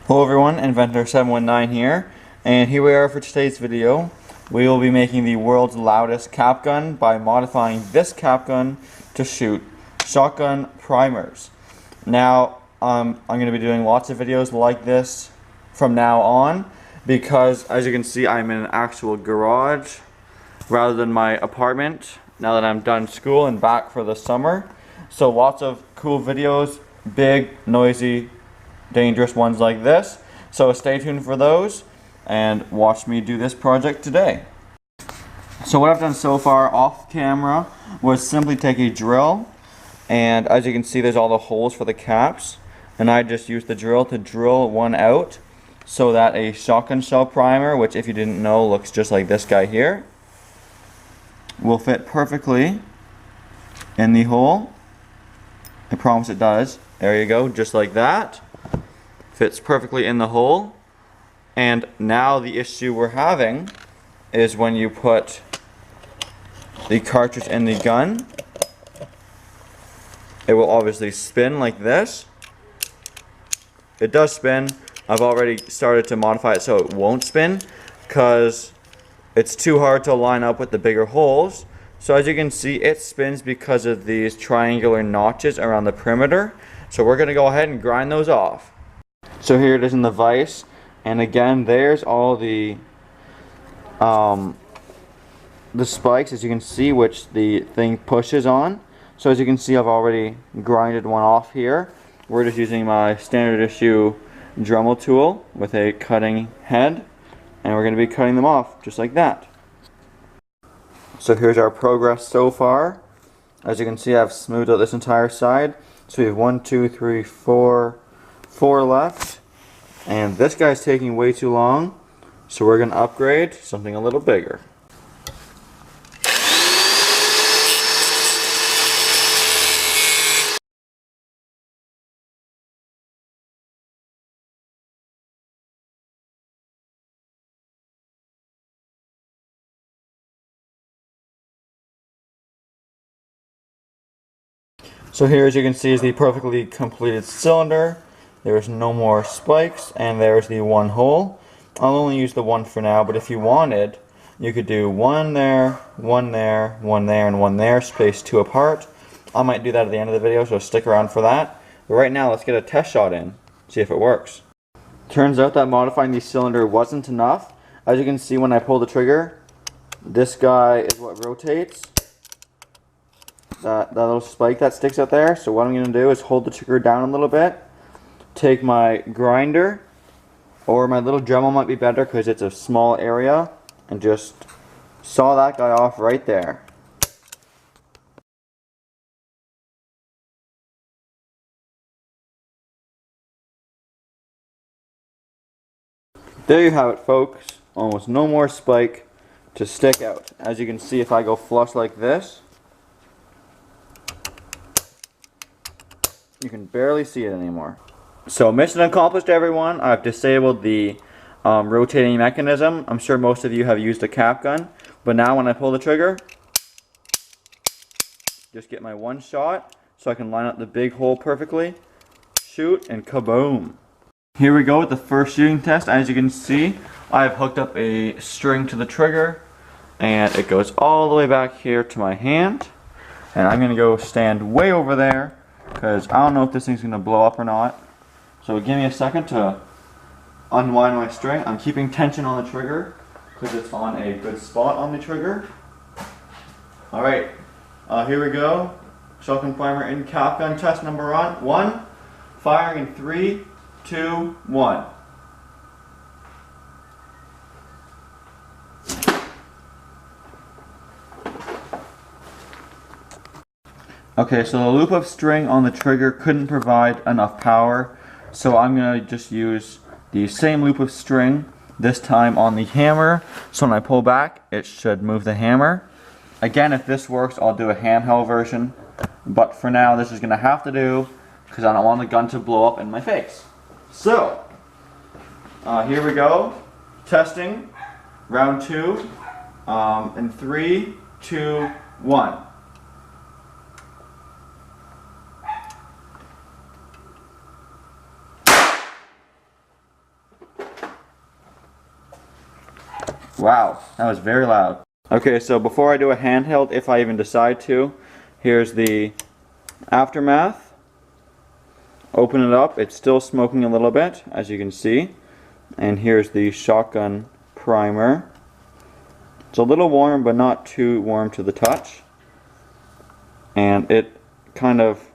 Hello everyone, Inventor719 here, and here we are for today's video. We will be making the world's loudest cap gun by modifying this cap gun to shoot shotgun primers. Now, I'm going to be doing lots of videos like this from now on because, as you can see, I'm in an actual garage rather than my apartment now that I'm done school and back for the summer. So lots of cool videos, big, noisy, dangerous ones like this. So stay tuned for those and watch me do this project today. So what I've done so far off camera was simply take a drill, and as you can see there's all the holes for the caps, and I just used the drill to drill one out so that a shotgun shell primer, which if you didn't know looks just like this guy here, will fit perfectly in the hole. I promise it does. There you go, just like that. Fits perfectly in the hole. And now the issue we're having is when you put the cartridge in the gun, it will obviously spin like this. It does spin. I've already started to modify it so it won't spin because it's too hard to line up with the bigger holes. So as you can see, it spins because of these triangular notches around the perimeter. So we're going to go ahead and grind those off. So here it is in the vise, and again there's all the spikes, as you can see, which the thing pushes on. So as you can see, I've already grinded one off here. We're just using my standard issue Dremel tool with a cutting head, and we're going to be cutting them off just like that. So here's our progress so far. As you can see, I've smoothed out this entire side. So we have 1, 2, 3, 4 left, and this guy's taking way too long, so we're going to upgrade to something a little bigger. So here, as you can see, is the perfectly completed cylinder. There's no more spikes, and there's the one hole. I'll only use the one for now, but if you wanted, you could do one there, one there, one there, and one there, spaced 2 apart. I might do that at the end of the video, so stick around for that. But right now, let's get a test shot in, see if it works. Turns out that modifying the cylinder wasn't enough. As you can see, when I pull the trigger, this guy is what rotates. That little spike that sticks out there. So what I'm going to do is hold the trigger down a little bit, take my grinder, or my little Dremel might be better because it's a small area, and just saw that guy off right there. There you have it, folks. Almost no more spike to stick out. As you can see, if I go flush like this, you can barely see it anymore. So mission accomplished, everyone. I've disabled the rotating mechanism. I'm sure most of you have used a cap gun, but now when I pull the trigger, just get my one shot so I can line up the big hole perfectly, shoot, and kaboom. Here we go with the first shooting test. As you can see, I've hooked up a string to the trigger, and it goes all the way back here to my hand, and I'm going to go stand way over there because I don't know if this thing's going to blow up or not. So give me a second to unwind my string. I'm keeping tension on the trigger because it's on a good spot on the trigger. Alright, here we go. Shotgun primer in cap gun test number 1. Firing in 3, 2, 1. Okay, so the loop of string on the trigger couldn't provide enough power, so I'm going to just use the same loop of string, this time on the hammer, so when I pull back, it should move the hammer. Again, if this works, I'll do a handheld version, but for now, this is going to have to do, because I don't want the gun to blow up in my face. So, here we go, testing, round 2, in 3, 2, 1. Wow, that was very loud. Okay, so before I do a handheld, if I even decide to, here's the aftermath. Open it up, it's still smoking a little bit, as you can see. And here's the shotgun primer. It's a little warm, but not too warm to the touch. And it kind of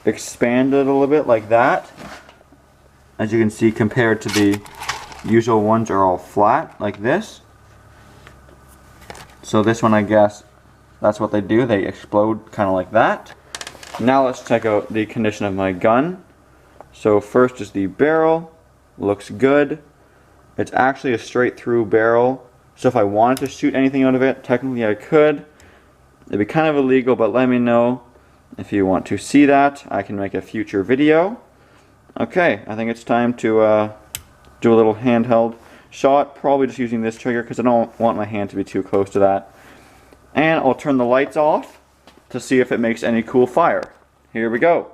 expanded a little bit like that. As you can see, compared to the usual ones are all flat like this. So this one, I guess, that's what they do. They explode kind of like that. Now let's check out the condition of my gun. So first is the barrel. Looks good. It's actually a straight through barrel. So if I wanted to shoot anything out of it, technically I could. It'd be kind of illegal, but let me know if you want to see that. I can make a future video. Okay, I think it's time to do a little handheld shot. Probably just using this trigger because I don't want my hand to be too close to that. And I'll turn the lights off to see if it makes any cool fire. Here we go.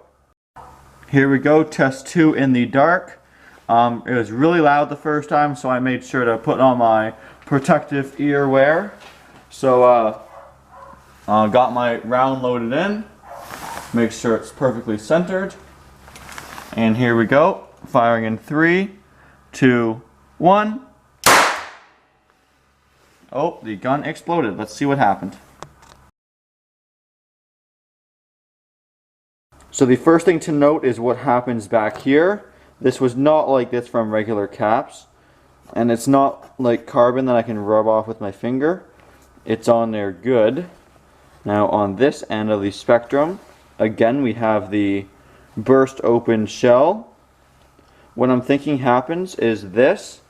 Here we go, test 2 in the dark. It was really loud the first time, so I made sure to put on my protective ear wear. So got my round loaded in, make sure it's perfectly centered, and here we go, firing in 3, 2, 1. Oh, the gun exploded. Let's see what happened. So the first thing to note is what happens back here. This was not like this from regular caps, and it's not like carbon that I can rub off with my finger. It's on there good. Now on this end of the spectrum, again we have the burst open shell. What I'm thinking happens is this.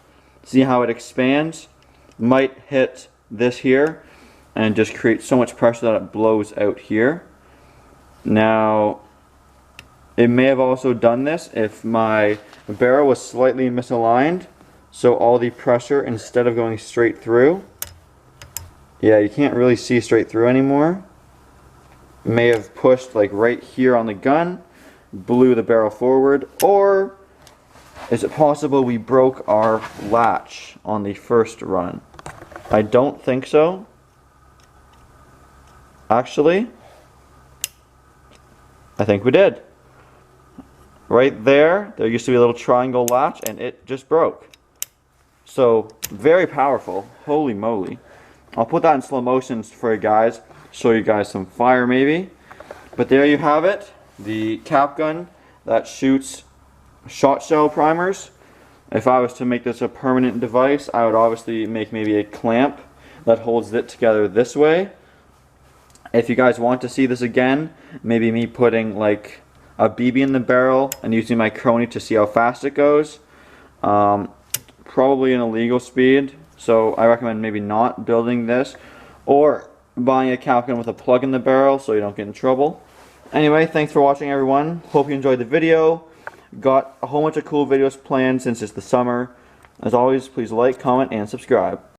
See how it expands? Might hit this here and just create so much pressure that it blows out here. Now it may have also done this if my barrel was slightly misaligned, so all the pressure, instead of going straight through, yeah, you can't really see straight through anymore, may have pushed like right here on the gun, blew the barrel forward. Or is it possible we broke our latch on the first run? I don't think so. Actually, I think we did. Right there used to be a little triangle latch and it just broke. So, very powerful. Holy moly. I'll put that in slow motion for you guys, show you guys some fire maybe. But there you have it, the cap gun that shoots shot shell primers. If I was to make this a permanent device, I would obviously make maybe a clamp that holds it together this way. If you guys want to see this again, maybe me putting like a BB in the barrel and using my crony to see how fast it goes. Probably an illegal speed, so I recommend maybe not building this or buying a cap gun with a plug in the barrel so you don't get in trouble. Anyway, thanks for watching everyone. Hope you enjoyed the video. Got a whole bunch of cool videos planned since it's the summer. As always, please like, comment, and subscribe.